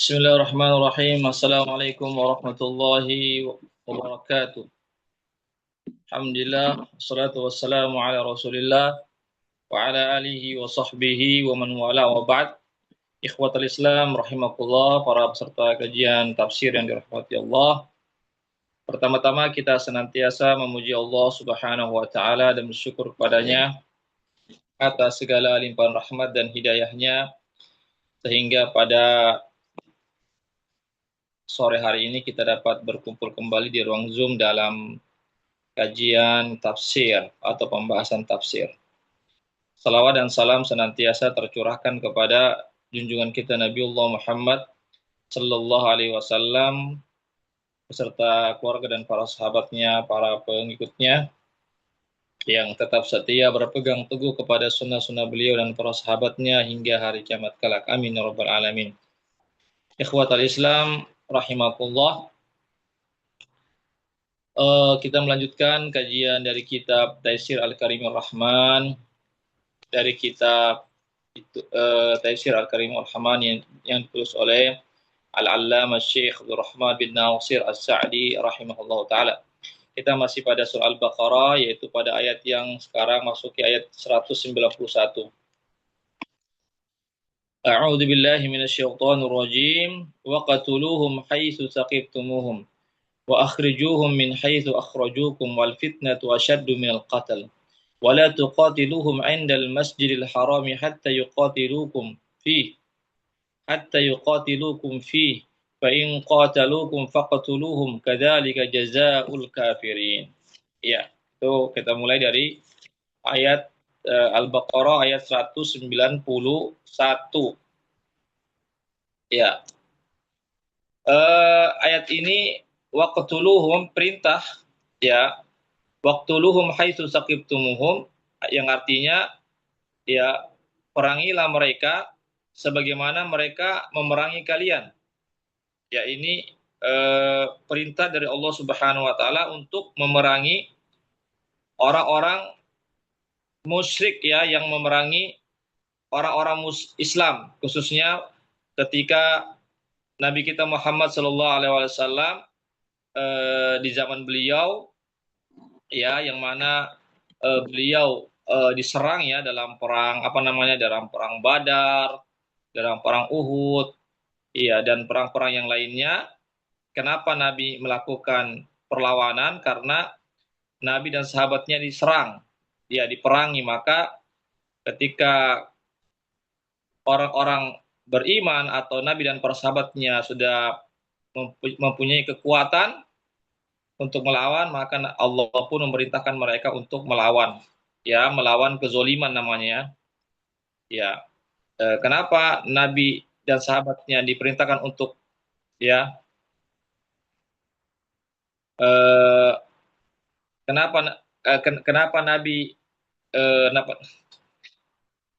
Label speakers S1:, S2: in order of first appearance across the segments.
S1: Bismillahirrahmanirrahim. Assalamualaikum warahmatullahi wabarakatuh. Alhamdulillah, wassalatu wassalamu ala Rasulillah wa ala alihi wa sahbihi wa man wala wa ba'd. Ikhwatal Islam rahimakumullah, para peserta kajian tafsir yang dirahmati Allah. Pertama-tama kita senantiasa memuji Allah Subhanahu wa taala dan bersyukur kepadanya atas segala limpahan rahmat dan hidayahnya sehingga pada sore hari ini kita dapat berkumpul kembali di ruang Zoom dalam kajian tafsir atau pembahasan tafsir. Salawat dan salam senantiasa tercurahkan kepada junjungan kita Nabiullah Muhammad sallallahu alaihi wasallam beserta keluarga dan para sahabatnya, para pengikutnya yang tetap setia berpegang teguh kepada sunnah-sunnah beliau dan para sahabatnya hingga hari kiamat kelak. Amin ya rabbal alamin. Ikhwatal Islam rahimakumullah. Kita melanjutkan kajian dari kitab Taisir Al-Karimur Rahman, dari kitab Taisir Al-Karimur Rahman yang ditulis oleh Al-Allamah Syekh Abdul Rahman bin Nasir As-Sa'di rahimahullah ta'ala. Kita masih pada surah Al-Baqarah, yaitu pada ayat yang sekarang masuki ayat 191. A'udzu billahi minasyaitonir rajim. Wa qatuluhum haitsu saqiftumuhum wa akhrijuhum min haitsu akhrajukum wal fitnatu ashaddu minal qatl. Wa la tuqatiluhum 'indal masjidil harami hatta yuqatilukum fihi fa in qataluukum faqtuluhum kadzalika jazaa'ul kafirin. Ya, itu kita mulai dari ayat Al-Baqarah ayat 191. Ya. Ayat ini waqtuluhum perintah, ya. Waqtuluhum haitsu saqibtumuhum, yang artinya ya perangilah mereka sebagaimana mereka memerangi kalian. Ya, ini perintah dari Allah Subhanahu wa taala untuk memerangi orang-orang musyrik, ya, yang memerangi orang-orang Islam, khususnya ketika Nabi kita Muhammad sallallahu alaihi wasallam di zaman beliau, ya, yang mana beliau diserang, ya, dalam perang dalam perang Badar, dalam perang Uhud, iya, dan perang-perang yang lainnya. Kenapa Nabi melakukan perlawanan? Karena Nabi dan sahabatnya diserang, ya, diperangi. Maka ketika orang-orang beriman atau Nabi dan para sahabatnya sudah mempunyai kekuatan untuk melawan, maka Allah pun memerintahkan mereka untuk melawan, ya, melawan kezoliman namanya, ya. Kenapa Nabi dan sahabatnya diperintahkan untuk, ya, kenapa Nabi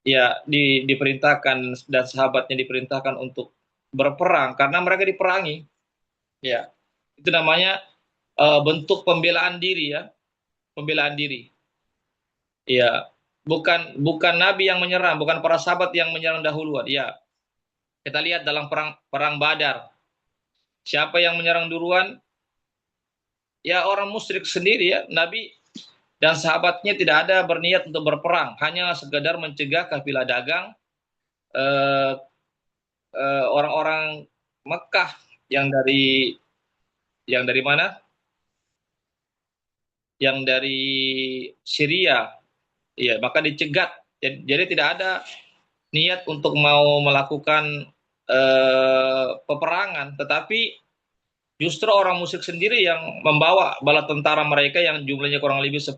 S1: ya diperintahkan dan sahabatnya diperintahkan untuk berperang? Karena mereka diperangi, ya. Itu namanya bentuk pembelaan diri, ya, pembelaan diri. Ya, bukan Nabi yang menyerang, bukan para sahabat yang menyerang dahuluan. Ya, kita lihat dalam perang Badar, siapa yang menyerang duluan? Ya, orang musyrik sendiri, ya. Nabi dan sahabatnya tidak ada berniat untuk berperang, hanya sekedar mencegah kafilah dagang orang-orang Mekah yang dari mana? Yang dari Syria. Ya, maka dicegat. Jadi tidak ada niat untuk mau melakukan peperangan, tetapi justru orang musyrik sendiri yang membawa bala tentara mereka yang jumlahnya kurang lebih 10.000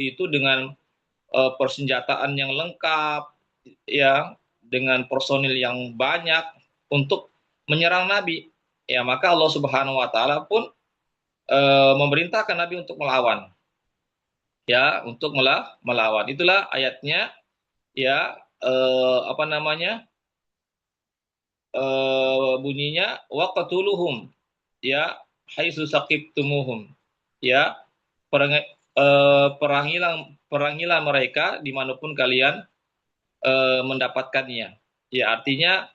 S1: itu dengan persenjataan yang lengkap, ya, dengan personil yang banyak untuk menyerang Nabi. Ya, maka Allah Subhanahu wa taala pun memerintahkan Nabi untuk melawan. Ya, untuk melawan. Itulah ayatnya, ya, bunyinya waqtuluhum, ya, haitsu saqibtumuhum, ya, perangilah mereka dimanapun kalian mendapatkannya. Ya, artinya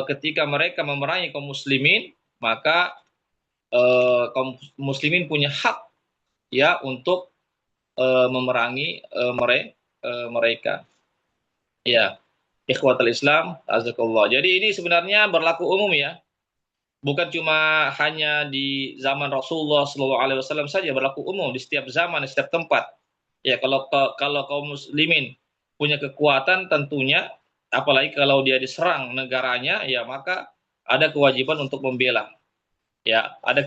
S1: ketika mereka memerangi kaum muslimin, maka kaum muslimin punya hak ya untuk memerangi mereka. Ya, ikhwatul Islam, azakallah. Jadi ini sebenarnya berlaku umum ya, bukan cuma hanya di zaman Rasulullah SAW saja, berlaku umum di setiap zaman, di setiap tempat. Ya, kalau kaum muslimin punya kekuatan tentunya, apalagi kalau dia diserang negaranya, ya maka ada kewajiban untuk membela. Ya, ada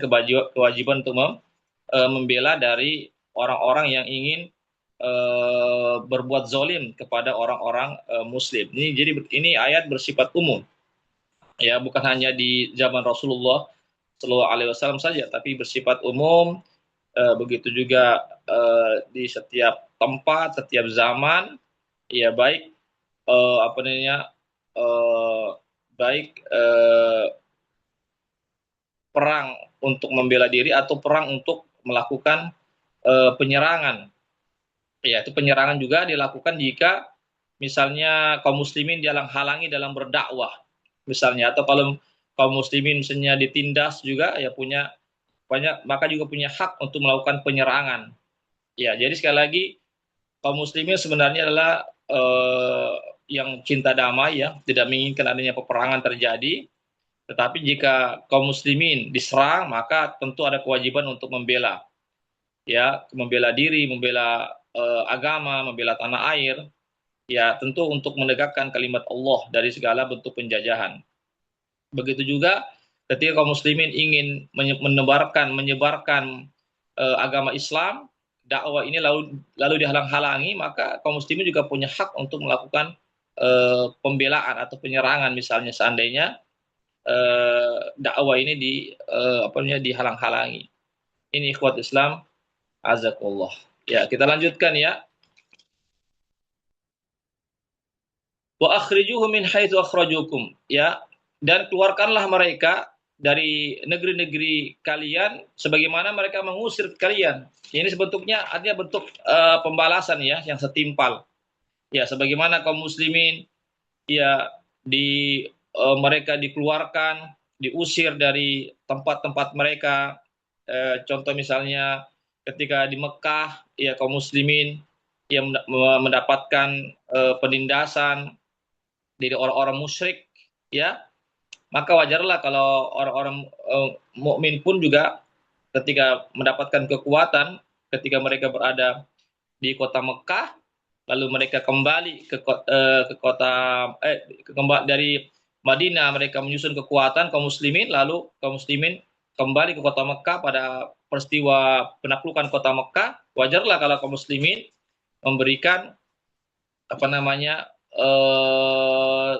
S1: kewajiban untuk membela dari orang-orang yang ingin berbuat zolim kepada orang-orang Muslim. Ini ayat bersifat umum, ya bukan hanya di zaman Rasulullah Shallallahu Alaihi Wasallam saja, tapi bersifat umum. Begitu juga di setiap tempat, setiap zaman, ya baik apa namanya, eh, baik perang untuk membela diri atau perang untuk melakukan penyerangan. Ya, itu penyerangan juga dilakukan jika misalnya kaum muslimin dihalang-halangi dalam berdakwah, misalnya, atau kalau kaum muslimin misalnya ditindas juga, ya punya banyak, maka juga punya hak untuk melakukan penyerangan. Ya, jadi sekali lagi kaum muslimin sebenarnya adalah yang cinta damai ya, tidak menginginkan adanya peperangan terjadi. Tetapi jika kaum muslimin diserang, maka tentu ada kewajiban untuk membela, ya, membela diri, membela agama, membela tanah air, ya tentu untuk menegakkan kalimat Allah dari segala bentuk penjajahan. Begitu juga ketika kaum muslimin ingin menyebarkan agama Islam, dakwah ini lalu dihalang-halangi, maka kaum muslimin juga punya hak untuk melakukan pembelaan atau penyerangan, misalnya seandainya dakwah ini dihalang-halangi. Ini ikhwat Islam, azakullah. Ya, kita lanjutkan ya. Wa akhrijuhum min haitsu akhrajukum, ya, dan keluarkanlah mereka dari negeri-negeri kalian sebagaimana mereka mengusir kalian. Ini sebetulnya artinya bentuk pembalasan ya yang setimpal. Ya, sebagaimana kaum muslimin ya mereka dikeluarkan, diusir dari tempat-tempat mereka. Contoh misalnya ketika di Mekah, ya kaum muslimin yang mendapatkan penindasan dari orang-orang musyrik, ya maka wajarlah kalau orang-orang mukmin pun juga ketika mendapatkan kekuatan, ketika mereka berada di kota Mekah, lalu mereka kembali ke kota dari Madinah, mereka menyusun kekuatan kaum muslimin, lalu kaum muslimin kembali ke kota Mekah pada peristiwa penaklukan kota Mekah. Wajarlah kalau kaum muslimin memberikan apa namanya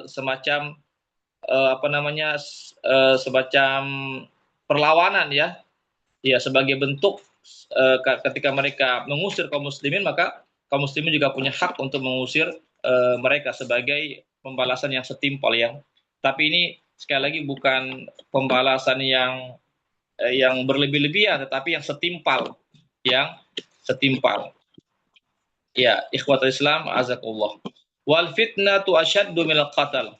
S1: semacam semacam perlawanan ya, ya sebagai bentuk ketika mereka mengusir kaum muslimin, maka kaum muslimin juga punya hak untuk mengusir mereka sebagai pembalasan yang setimpal ya. Tapi ini sekali lagi bukan pembalasan yang berlebih-lebihan, tetapi yang setimpal, yang setimpal. Ya, ikhwatul Islam, azakullah. Wal fitnatu asyaddu minal qatl.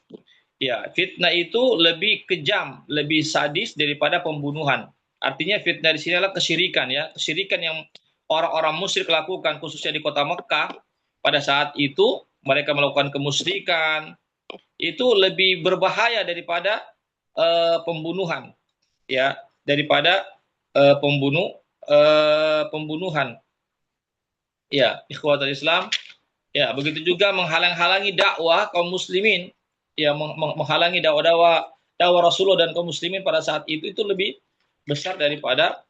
S1: Ya, fitnah itu lebih kejam, lebih sadis daripada pembunuhan. Artinya fitnah di sini adalah kesyirikan ya, kesyirikan yang orang-orang musyrik lakukan khususnya di kota Mekah pada saat itu, mereka melakukan kemusyrikan, itu lebih berbahaya daripada pembunuhan ya, daripada pembunuhan. Ya, ikhwatul Islam. Ya, begitu juga menghalang-halangi dakwah kaum muslimin, ya menghalangi dakwah Rasulullah dan kaum muslimin pada saat itu lebih besar daripada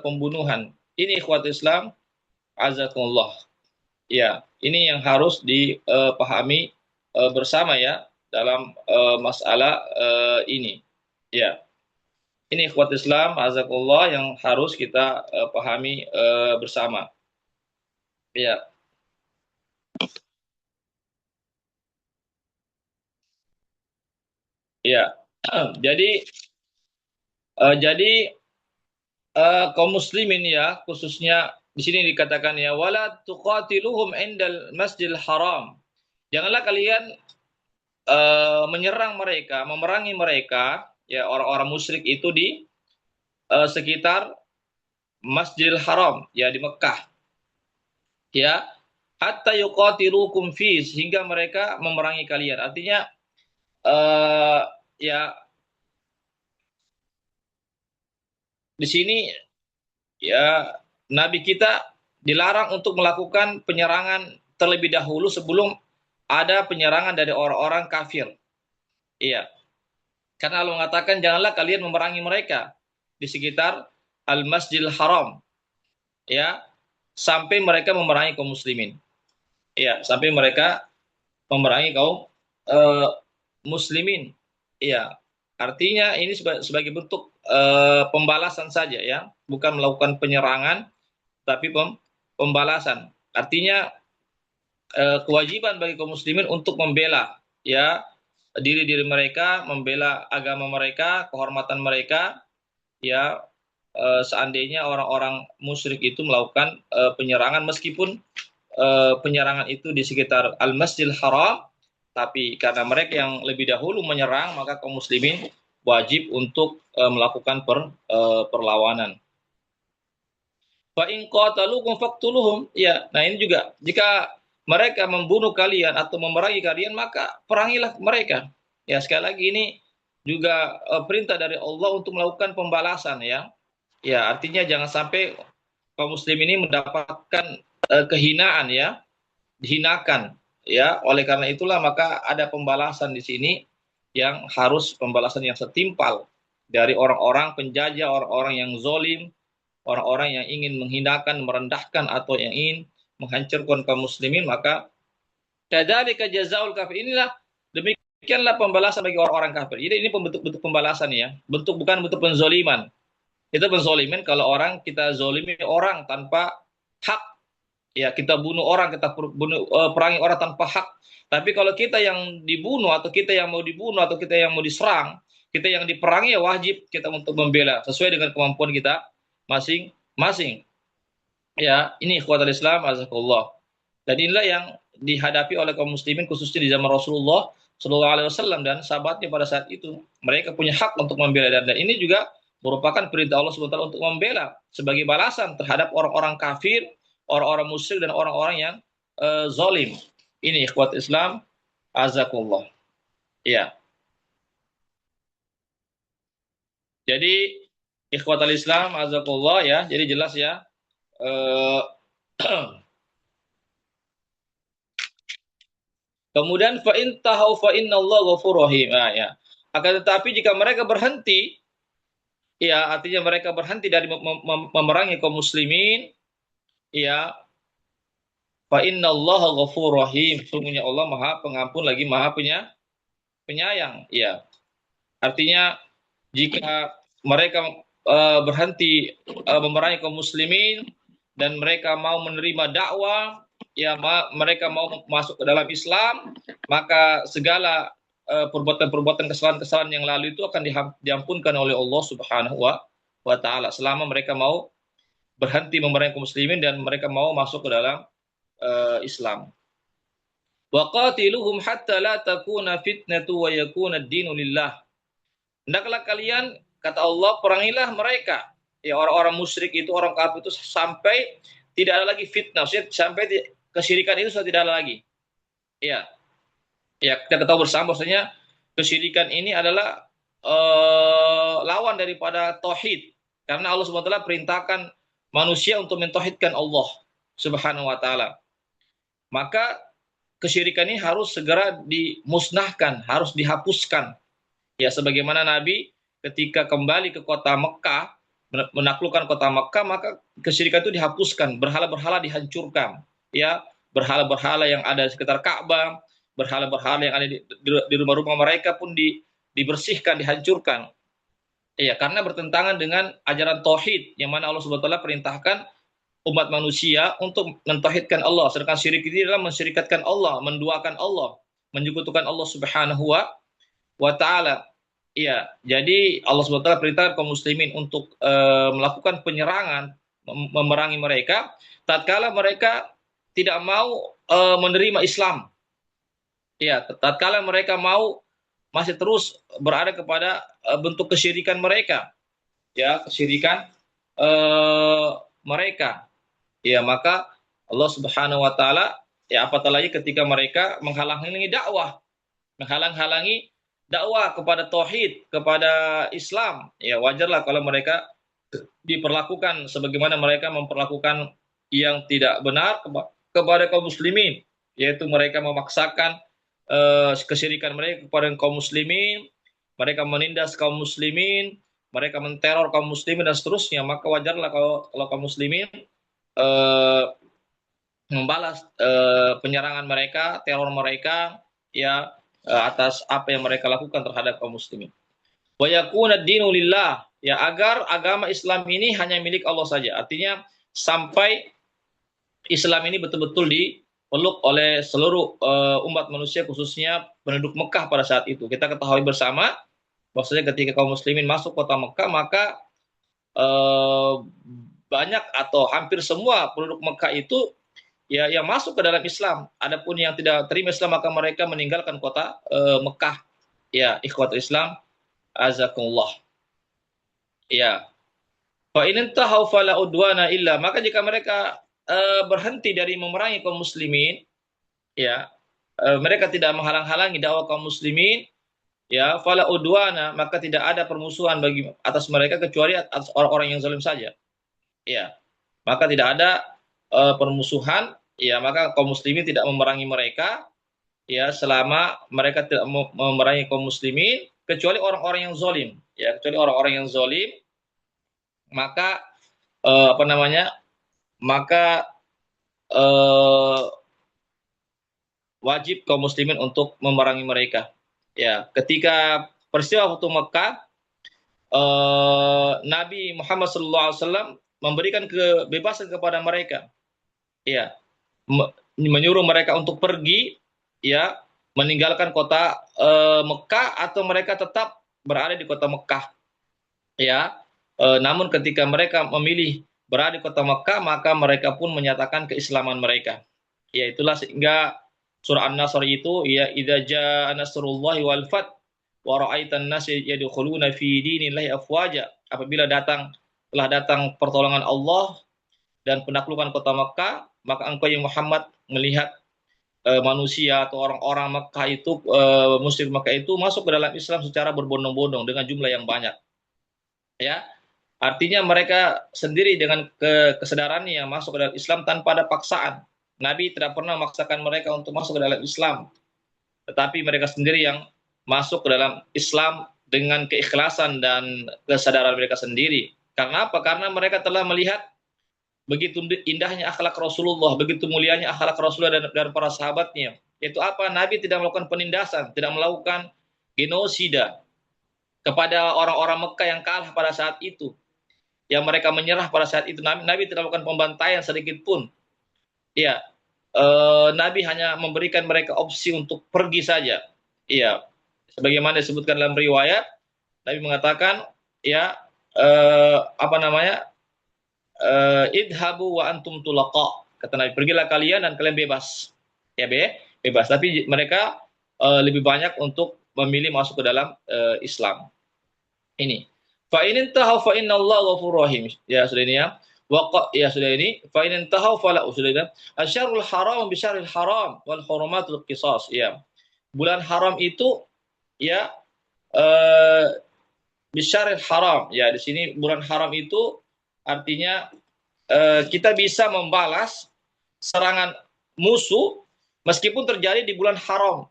S1: pembunuhan. Ini ikhwatul Islam, azakumullah. Ya, ini yang harus dipahami bersama ya dalam masalah ini. Ya. Ini ikhwat Islam, azakullah, yang harus kita pahami bersama. Ya. Ya. Jadi kaum muslimin ya, khususnya di sini dikatakan ya, wala tuqatiluhum indal masjidil haram. Janganlah kalian menyerang mereka, memerangi mereka, ya orang-orang musyrik itu di sekitar Masjidil Haram, ya di Mekah, ya hatta yuqatilukum fi, sehingga mereka memerangi kalian. Artinya ya di sini ya Nabi kita dilarang untuk melakukan penyerangan terlebih dahulu sebelum ada penyerangan dari orang-orang kafir. Iya. Karena Allah mengatakan janganlah kalian memerangi mereka di sekitar Al-Masjidil Haram. Ya, sampai mereka memerangi kaum muslimin. Iya, sampai mereka memerangi kaum muslimin. Iya. Artinya ini sebagai bentuk pembalasan saja ya, bukan melakukan penyerangan tapi pembalasan. Artinya kewajiban bagi kaum muslimin untuk membela ya diri mereka, membela agama mereka, kehormatan mereka, ya seandainya orang-orang musyrik itu melakukan penyerangan, meskipun penyerangan itu di sekitar Al-Masjidil Haram, tapi karena mereka yang lebih dahulu menyerang, maka kaum muslimin wajib untuk melakukan perlawanan. Fa in qataluukum faqtuluhum, ya. Nah, ini juga jika mereka membunuh kalian atau memerangi kalian, maka perangilah mereka. Ya, sekali lagi ini juga perintah dari Allah untuk melakukan pembalasan ya. Ya, artinya jangan sampai kaum muslim ini mendapatkan kehinaan ya, dihinakan ya. Oleh karena itulah maka ada pembalasan di sini yang harus pembalasan yang setimpal dari orang-orang penjajah, orang-orang yang zolim, orang-orang yang ingin menghinakan, merendahkan atau yang ingin menghancurkan kaum muslimin. Maka kadzalika jazaul kafir, inilah demikianlah pembalasan bagi orang-orang kafir. Jadi ini bentuk-bentuk pembalasan ya, bukan bentuk penzoliman. Itu penzoliman kalau orang kita zolimi orang tanpa hak, ya kita bunuh orang, kita perangi orang tanpa hak. Tapi kalau kita yang dibunuh atau kita yang mau dibunuh atau kita yang mau diserang, kita yang diperangi, ya wajib kita untuk membela sesuai dengan kemampuan kita masing-masing. Ya, ini ikhwatul Islam azakullah. Dan inilah yang dihadapi oleh kaum muslimin khususnya di zaman Rasulullah Shallallahu Alaihi Wasallam dan sahabatnya pada saat itu. Mereka punya hak untuk membela, dan ini juga merupakan perintah Allah SWT untuk membela sebagai balasan terhadap orang-orang kafir, orang-orang musyrik dan orang-orang yang zalim. Ini ikhwat Islam azakullah. Ya. Jadi ikhwatul Islam azakullah ya. Jadi jelas ya. Kemudian fa in tahu fa innallaha ghafurur rahim. Nah, ya. Akan tetapi jika mereka berhenti, ya artinya mereka berhenti dari memerangi kaum muslimin, ya fa innallaha ghafurur rahim. Sungguhnya Allah Maha Pengampun lagi Maha Penyayang. Ya. Artinya jika mereka berhenti memerangi kaum muslimin dan mereka mau menerima dakwah, ya mereka mau masuk ke dalam Islam, maka segala perbuatan-perbuatan kesalahan-kesalahan yang lalu itu akan diampunkan oleh Allah Subhanahu wa taala selama mereka mau berhenti memerangi kaum muslimin dan mereka mau masuk ke dalam Islam. Wa qatiluhum hatta la takuna fitnatu wa yakuna ad-dinu lillah. Hendaklah kalian, kata Allah, perangilah mereka, ya orang-orang musyrik itu, orang kafir itu, sampai tidak ada lagi fitnah, sampai kesyirikan itu sudah tidak ada lagi. Ya, ya kita tahu bersama bahwasanya kesyirikan ini adalah lawan daripada tauhid, karena Allah SWT perintahkan manusia untuk mentauhidkan Allah Subhanahu wa taala. Maka kesyirikan ini harus segera dimusnahkan, harus dihapuskan. Ya, sebagaimana Nabi ketika kembali ke kota Mekah, menaklukkan kota Mekah, maka kesyirikan itu dihapuskan, berhala-berhala dihancurkan. Ya, berhala-berhala yang ada di sekitar Ka'bah, berhala-berhala yang ada di rumah-rumah mereka pun dibersihkan, dihancurkan. Ya, karena bertentangan dengan ajaran tauhid yang mana Allah Subhanahu wa taala perintahkan umat manusia untuk mentauhidkan Allah, sedangkan syirik ini adalah mensyirikatkan Allah, menduakan Allah, menyekutukan Allah Subhanahu wa taala. Iya, jadi Allah Subhanahu wa taala perintahkan kaum muslimin untuk melakukan penyerangan, memerangi mereka tatkala mereka tidak mau menerima Islam. Ya, tatkala mereka mau masih terus berada kepada bentuk kesyirikan mereka, ya, kesyirikan eh, mereka. Ya, maka Allah Subhanahu wa taala, ya, apatah lagi ketika mereka menghalang-halangi dakwah, menghalang-halangi dakwah kepada tauhid, kepada Islam. Ya, wajarlah kalau mereka diperlakukan sebagaimana mereka memperlakukan yang tidak benar kepada kaum muslimin, yaitu mereka memaksakan kesyirikan mereka kepada kaum muslimin, mereka menindas kaum muslimin, mereka menteror kaum muslimin dan seterusnya. Maka wajarlah kalau kaum muslimin eh, membalas penyerangan mereka, teror mereka, ya, atas apa yang mereka lakukan terhadap kaum muslimin. Wa yakuna ad-dinu lillah, ya, agar agama Islam ini hanya milik Allah saja. Artinya sampai Islam ini betul-betul dipeluk oleh seluruh umat manusia, khususnya penduduk Mekah pada saat itu. Kita ketahui bersama bahwasanya ketika kaum muslimin masuk kota Mekah, maka eh, banyak atau hampir semua penduduk Mekah itu, ya, yang masuk ke dalam Islam. Adapun yang tidak terima Islam, maka mereka meninggalkan kota Mekah. Ya, ikhwatul Islam, azakumullah. Ya, fa in tahu fala udwana illa, maka jika mereka berhenti dari memerangi kaum muslimin, ya, mereka tidak menghalang-halangi dakwah kaum muslimin, ya, fala udwana, maka tidak ada permusuhan bagi atas mereka kecuali atas orang-orang yang zalim saja. Ya, maka tidak ada permusuhan, ya, maka kaum muslimin tidak memerangi mereka, ya, selama mereka tidak memerangi kaum muslimin, kecuali orang-orang yang zalim, ya, kecuali orang-orang yang zalim, maka apa namanya, maka eh, wajib kaum muslimin untuk memerangi mereka. Ya, ketika peristiwa Futuh Mekah, Nabi Muhammad SAW memberikan kebebasan kepada mereka. Ya, menyuruh mereka untuk pergi, ya, meninggalkan kota Mekah, atau mereka tetap berada di kota Mekah. Ya, namun ketika mereka memilih berada di kota Mekah, maka mereka pun menyatakan keislaman mereka. Ya, itulah sehingga surah An-Nasr itu, ya, idza jaa nasrullahi wal fath wa ra'aitan nas yadkhuluna fi dinillahi afwaja, apabila telah datang pertolongan Allah dan penaklukan kota Mekah, maka engkau yang Muhammad melihat manusia atau orang-orang Mekah itu, musyrik Mekah itu masuk ke dalam Islam secara berbondong-bondong dengan jumlah yang banyak. Ya, artinya mereka sendiri dengan kesadarannya masuk ke dalam Islam tanpa ada paksaan. Nabi tidak pernah memaksakan mereka untuk masuk ke dalam Islam, tetapi mereka sendiri yang masuk ke dalam Islam dengan keikhlasan dan kesadaran mereka sendiri. Karena apa? Karena mereka telah melihat begitu indahnya akhlak Rasulullah, begitu mulianya akhlak Rasulullah dan para sahabatnya. Yaitu apa? Nabi tidak melakukan penindasan, tidak melakukan genosida kepada orang-orang Mekah yang kalah pada saat itu, yang mereka menyerah pada saat itu. Nabi tidak melakukan pembantaian sedikit pun. Ya, Nabi hanya memberikan mereka opsi untuk pergi saja. Iya, sebagaimana disebutkan dalam riwayat, Nabi mengatakan, ya, apa namanya, idhabu wa antum tulaqa. Kata Nabi, pergilah kalian dan kalian bebas. Ya, bebas. Tapi mereka lebih banyak untuk memilih masuk ke dalam Islam. Ini. Fa in tahu fa inna Allah ghafurur rahim. Ya, sudah ini ya. Ya, sudah ini. Fa in tahu fala, sudah ini. Asyarul haram bi syarril haram wal hurumatul qisas. Ya. Bulan haram itu, ya, bi syarril haram. Ya, di sini bulan haram itu artinya kita bisa membalas serangan musuh meskipun terjadi di bulan haram.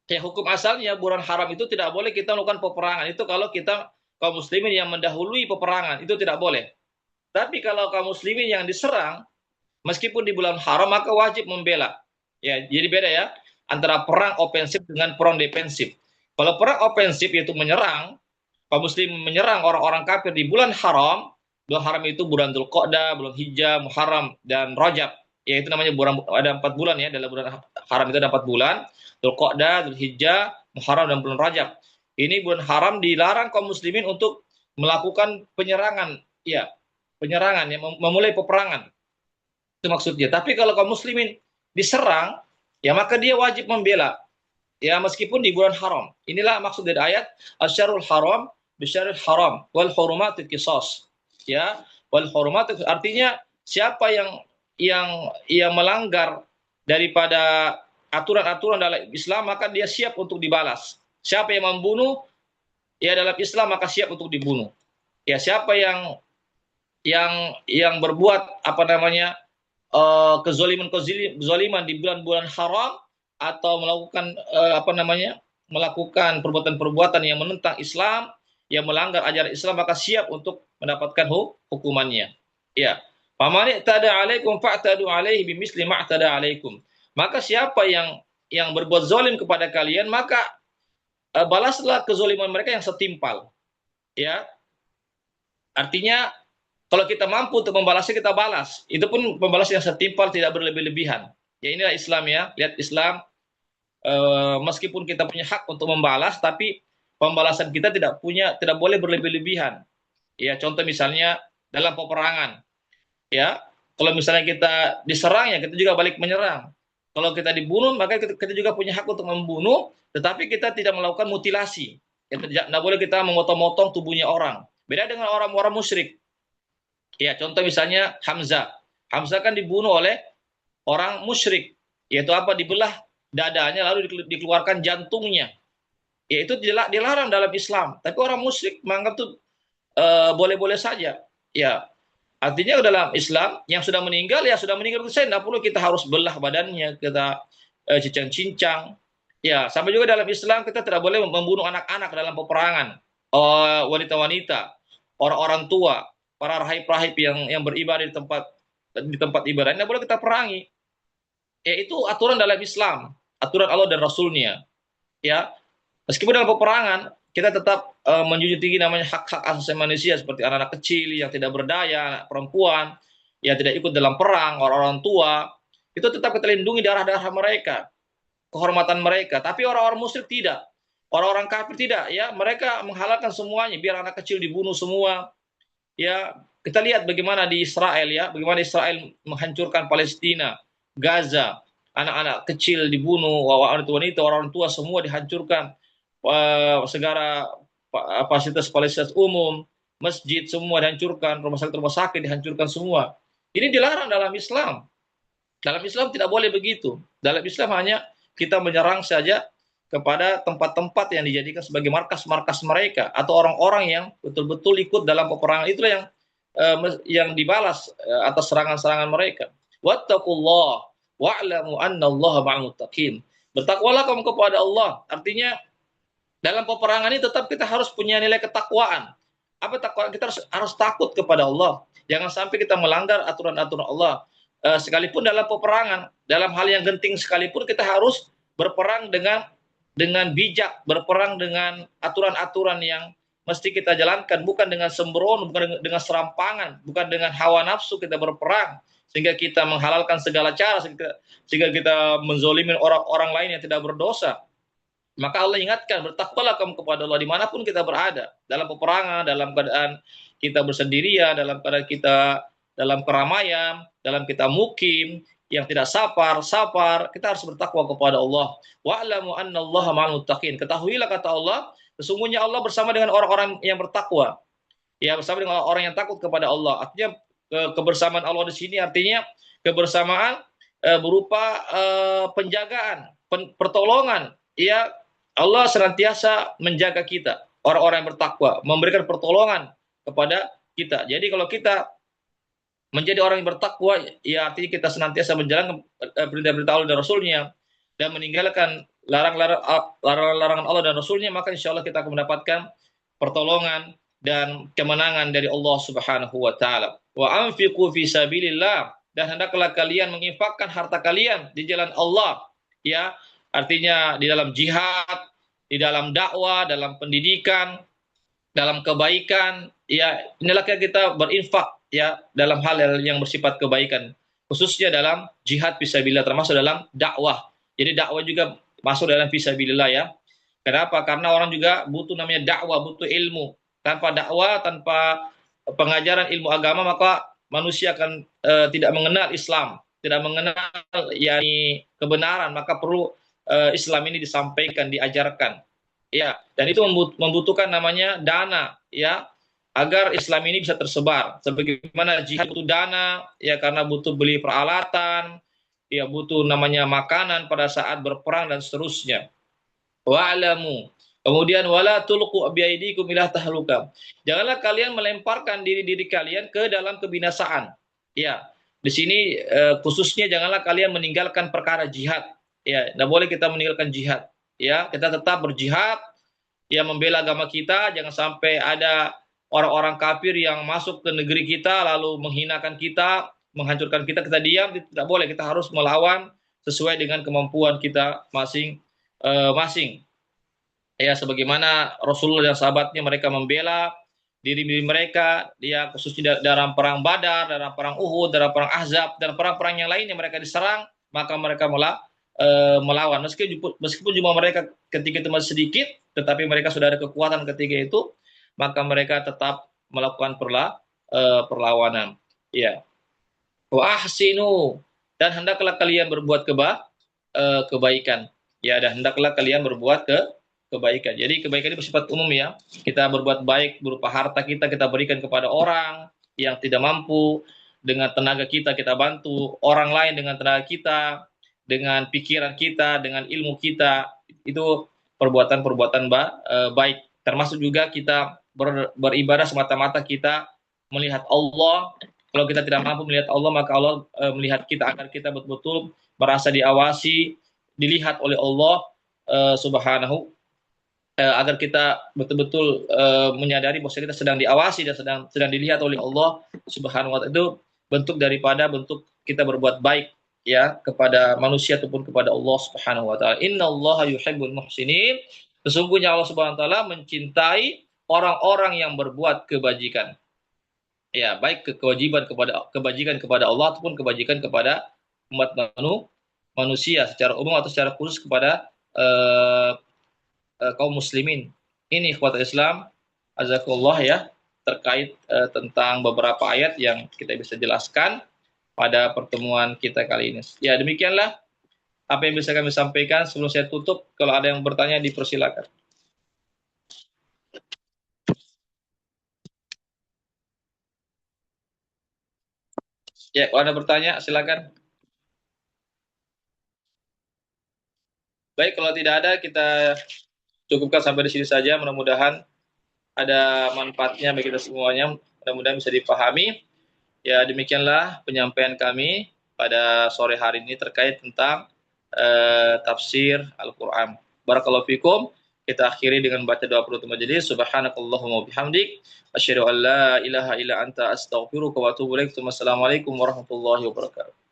S1: Ya, hukum asalnya bulan haram itu tidak boleh kita melakukan peperangan. Itu kalau kita kaum muslimin yang mendahului peperangan, itu tidak boleh. Tapi kalau kaum muslimin yang diserang, meskipun di bulan haram, maka wajib membela. Ya, jadi beda ya antara perang ofensif dengan perang defensif. Kalau perang ofensif yaitu menyerang, kaum muslim menyerang orang-orang kafir di bulan haram. Bulan haram itu bulan Dzulqa'dah, bulan Hijjah, Muharram, dan Rajab. Ya, itu namanya bulan, ada 4 bulan ya, dalam bulan haram itu ada 4 bulan. Dzulqa'dah, Dzulhijjah, Muharram, dan bulan Rajab. Ini bulan haram dilarang kaum muslimin untuk melakukan penyerangan, ya, penyerangan, ya, memulai peperangan. Itu maksudnya. Tapi kalau kaum muslimin diserang, ya, maka dia wajib membela. Ya, meskipun di bulan haram. Inilah maksud dari ayat asyarul haram bisyaril haram wal hurumatil qisas. Ya, wal hurumatil artinya siapa yang melanggar daripada aturan-aturan dalam Islam maka dia siap untuk dibalas. Siapa yang membunuh ya dalam Islam maka siap untuk dibunuh. Ya, siapa yang berbuat apa namanya kezaliman di bulan-bulan haram atau melakukan apa namanya melakukan perbuatan-perbuatan yang menentang Islam, yang melanggar ajaran Islam maka siap untuk mendapatkan hukumannya. Ya. Faman i'tada 'alaikum fa'tadu 'alaihi bimisli ma i'tada 'alaikum. Maka siapa yang berbuat zalim kepada kalian maka balaslah kezaliman mereka yang setimpal. Ya. Artinya kalau kita mampu untuk membalasnya kita balas. Itu pun pembalasan yang setimpal tidak berlebih-lebihan. Ya inilah Islam ya. Lihat Islam meskipun kita punya hak untuk membalas tapi pembalasan kita tidak boleh berlebih-lebihan. Ya contoh misalnya dalam peperangan. Ya kalau misalnya kita diserang ya kita juga balik menyerang. Kalau kita dibunuh maka kita juga punya hak untuk membunuh tetapi kita tidak melakukan mutilasi. Tidak boleh kita memotong-motong tubuhnya orang. Beda dengan orang-orang musyrik. Ya, contoh misalnya Hamzah. Hamzah kan dibunuh oleh orang musyrik. Yaitu apa? Dibelah dadanya lalu dikeluarkan jantungnya. Ya itu dilarang dalam Islam. Tapi orang musyrik menganggap itu boleh-boleh saja. Ya, artinya dalam Islam yang sudah meninggal ya sudah meninggal selesai. Tidak perlu kita harus belah badannya, kita cincang-cincang. Ya, sampai juga dalam Islam kita tidak boleh membunuh anak-anak dalam peperangan. Wanita-wanita, orang-orang tua, para rahib-rahib yang beribadah di tempat ibadah ini boleh kita perangi. Ya itu aturan dalam Islam, aturan Allah dan Rasulnya. Ya, meskipun dalam peperangan kita tetap menjunjung tinggi namanya hak-hak asasi manusia seperti anak-anak kecil yang tidak berdaya, anak perempuan yang tidak ikut dalam perang, orang-orang tua itu tetap kita lindungi darah-darah mereka, kehormatan mereka. Tapi orang-orang musyrik tidak, orang-orang kafir tidak. Ya, mereka menghalalkan semuanya, biar anak kecil dibunuh semua. Ya, kita lihat bagaimana di Israel ya, bagaimana Israel menghancurkan Palestina, Gaza, anak-anak kecil dibunuh, wanita, orang tua semua dihancurkan, segala fasilitas umum, masjid semua dihancurkan, rumah sakit dihancurkan semua. Ini dilarang dalam Islam. Dalam Islam tidak boleh begitu. Dalam Islam hanya kita menyerang saja kepada tempat-tempat yang dijadikan sebagai markas-markas mereka atau orang-orang yang betul-betul ikut dalam peperangan, itulah yang dibalas atas serangan-serangan mereka. Wattaqullah wa'lamu annallaha ma'al muttaqin. Bertakwalah kamu kepada Allah. Artinya dalam peperangan ini tetap kita harus punya nilai ketakwaan. Apa takwa? Kita harus takut kepada Allah. Jangan sampai kita melanggar aturan-aturan Allah. Sekalipun dalam peperangan, dalam hal yang genting sekalipun kita harus berperang dengan bijak, berperang dengan aturan-aturan yang mesti kita jalankan, bukan dengan sembrono, bukan dengan serampangan, bukan dengan hawa nafsu kita berperang, sehingga kita menghalalkan segala cara, sehingga kita menzolimi orang-orang lain yang tidak berdosa. Maka Allah ingatkan, bertakwalah kamu kepada Allah dimanapun kita berada, dalam peperangan, dalam keadaan kita bersendirian, dalam keadaan kita dalam keramaian, dalam kita mukim, yang tidak sabar, kita harus bertakwa kepada Allah. Wa'lamu annallaha ma'al muttaqin. Ketahuilah kata Allah, sesungguhnya Allah bersama dengan orang-orang yang bertakwa. Ya, bersama dengan orang yang takut kepada Allah. Artinya kebersamaan Allah di sini artinya kebersamaan berupa penjagaan, pertolongan. Ya, Allah senantiasa menjaga kita, orang-orang yang bertakwa, memberikan pertolongan kepada kita. Jadi kalau kita menjadi orang yang bertakwa, ya artinya kita senantiasa menjalankan perintah-perintah Allah dan Rasulnya dan meninggalkan larangan Allah dan Rasulnya, maka insya Allah kita akan mendapatkan pertolongan dan kemenangan dari Allah Subhanahu wa Ta'ala. Wa anfiqu fi sabilillah, dan hendaklah kalian menginfakkan harta kalian di jalan Allah, ya artinya di dalam jihad, di dalam dakwah, dalam pendidikan, dalam kebaikan. Ya inilah kita berinfak ya dalam hal yang bersifat kebaikan, khususnya dalam jihad fisabilillah, termasuk dalam dakwah. Jadi dakwah juga masuk dalam fisabilillah ya. Kenapa? Karena orang juga butuh namanya dakwah, butuh ilmu. Tanpa dakwah, tanpa pengajaran ilmu agama, maka manusia akan tidak mengenal Islam, tidak mengenal yakni kebenaran. Maka perlu Islam ini disampaikan, diajarkan. Ya, dan itu membutuhkan namanya dana, ya, agar Islam ini bisa tersebar. Sebagaimana jihad butuh dana, ya, karena butuh beli peralatan, ya, butuh namanya makanan pada saat berperang dan seterusnya. Wa'lamu. Kemudian wala tulqu biaidikum ila tahluka. Janganlah kalian melemparkan diri-diri kalian ke dalam kebinasaan. Ya, di sini khususnya janganlah kalian meninggalkan perkara jihad. Ya, tidak boleh kita meninggalkan jihad. Ya, kita tetap berjihad, ya, membela agama kita. Jangan sampai ada orang-orang kafir yang masuk ke negeri kita lalu menghinakan kita, menghancurkan kita. Kita diam, tidak boleh. Kita harus melawan sesuai dengan kemampuan kita masing-masing. Ya, sebagaimana Rasulullah dan sahabatnya mereka membela diri mereka, dia khususnya dalam perang Badar, dalam perang Uhud, dalam perang Ahzab, dan perang-perang yang lainnya mereka diserang, maka mereka melawan. Meskipun jumlah mereka ketika itu masih sedikit, tetapi mereka sudah ada kekuatan ketika itu, maka mereka tetap melakukan perlawanan. Ya. Wa ahsinu, dan hendaklah kalian berbuat kebaikan. Ya, dan hendaklah kalian berbuat kebaikan. Jadi kebaikan ini bersifat umum, ya. Kita berbuat baik berupa harta kita berikan kepada orang yang tidak mampu, dengan tenaga kita bantu orang lain dengan tenaga kita, dengan pikiran kita, dengan ilmu kita. Itu perbuatan-perbuatan baik. Termasuk juga kita beribadah semata-mata kita melihat Allah. Kalau kita tidak mampu melihat Allah, maka Allah melihat kita agar kita betul-betul merasa diawasi, dilihat oleh Allah Subhanahu, agar kita betul-betul menyadari bahwa kita sedang diawasi dan sedang dilihat oleh Allah Subhanahu wa taala. Itu bentuk daripada bentuk kita berbuat baik, ya, kepada manusia ataupun kepada Allah Subhanahu wa taala. Innallaha yuhibbul muhsinin. Sesungguhnya Allah Subhanahu wa taala mencintai orang-orang yang berbuat kebajikan. Ya, baik kebajikan kepada Allah ataupun kebajikan kepada umat manusia secara umum atau secara khusus kepada kaum muslimin. Ini ikhwatul Islam, azakullah, ya, terkait tentang beberapa ayat yang kita bisa jelaskan pada pertemuan kita kali ini. Ya, demikianlah apa yang bisa kami sampaikan. Sebelum saya tutup, kalau ada yang bertanya dipersilakan. Ya, kalau ada bertanya silakan. Baik, kalau tidak ada kita cukupkan sampai di sini saja. Mudah-mudahan ada manfaatnya bagi kita semuanya. Mudah-mudahan bisa dipahami. Ya, demikianlah penyampaian kami pada sore hari ini terkait tentang tafsir Al-Quran. Barakallahu fikum. Kita akhiri dengan baca doa penutup majelis. Subhanakallahumma bihamdik, asyhadu an la ilaha illa anta astaghfiruka wa atubu ilaik. Wassalamualaikum warahmatullahi wabarakatuh.